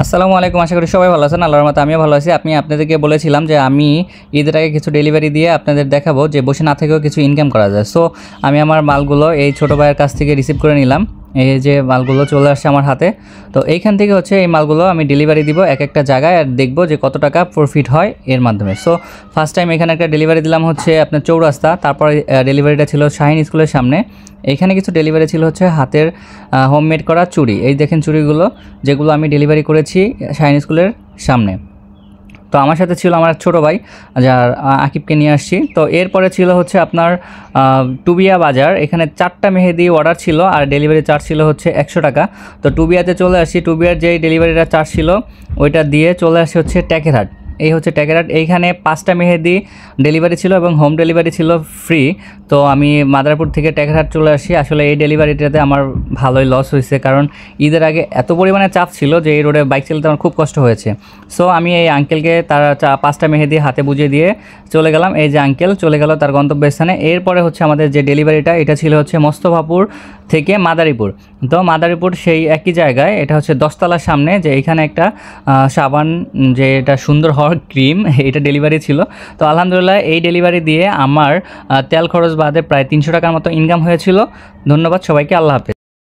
আসসালামু আলাইকুম। আশা করি সবাই ভালো আছেন। আল্লাহর রহমতে আমিও ভালো আছি। আপনাদেরকে বলেছিলাম যে আমি ঈদের আগে কিছু ডেলিভারি দিয়ে আপনাদের দেখাবো যে বসে না থেকেও কিছু ইনকাম করা যায়। সো আমি আমার মালগুলো এই ছোটো ভাইয়ের কাছ থেকে রিসিভ করে নিলাম। এই যে মালগুলো চলে আসছে আমার হাতে। তো এইখান থেকে হচ্ছে এই মালগুলো আমি ডেলিভারি দিব এক একটা জায়গায়, আর দেখবো যে কত টাকা প্রফিট হয় এর মাধ্যমে। সো ফার্স্ট টাইম এখানে একটা ডেলিভারি দিলাম হচ্ছে আপনার চৌরাস্তা, তারপরে ডেলিভারিটা ছিল শাহিন স্কুলের সামনে। এইখানে কিছু ডেলিভারি ছিল হচ্ছে হাতের হোমমেড করা চুড়ি। এই দেখেন চুড়িগুলো, যেগুলো আমি ডেলিভারি করেছি শাহিন স্কুলের সামনে। তো আমার সাথে ছিল আমার ছোটো ভাই, যার আকিবকে নিয়ে আসছি। তো এরপরে ছিল হচ্ছে আপনার টুবিয়া বাজার। এখানে 4টা মেহেদি অর্ডার ছিল আর ডেলিভারি চার্জ ছিল হচ্ছে 100 টাকা। তো টুবিয়াতে চলে আসছি। টুবিয়ার যেই ডেলিভারিটা চার্জ ছিল ওইটা দিয়ে চলে আসি হচ্ছে টেকেরহাট। এই হচ্ছে টেকেরহাট। এইখানে 5টা মেহেদি ডেলিভারি ছিল এবং হোম ডেলিভারি ছিল ফ্রি। তো আমি মাদারপুর থেকে টেকেরহাট চলে আসি। আসলে এই ডেলিভারিটাতে আমার ভালোই লস হয়েছে, কারণ ঈদের আগে এত পরিমাণে চাপ ছিল যে এই রোডে বাইক চালাতে আমার খুব কষ্ট হয়েছে। সো আমি এই আঙ্কেলকে তার 5টা মেহেদি হাতে বুঝিয়ে দিয়ে চলে গেলাম। এই যে আঙ্কেল চলে গেল তার গন্তব্যস্থানে। এরপরে হচ্ছে আমাদের যে ডেলিভারিটা, এটা ছিল হচ্ছে মোস্তফাপুর থেকে মাদারীপুর। তো মাদারীপুর সেই একই জায়গায়, এটা হচ্ছে 10তলার সামনে, যে এখানে একটা সাবান, যে এটা সুন্দর হওয়ার ক্রিম, এটা ডেলিভারি ছিল। তো আলহামদুলিল্লাহ এই ডেলিভারি দিয়ে আমার তেল খরচ বাদে প্রায় 300 টাকার মতো ইনকাম হয়েছিল। ধন্যবাদ সবাইকে। আল্লাহ হাফেজ।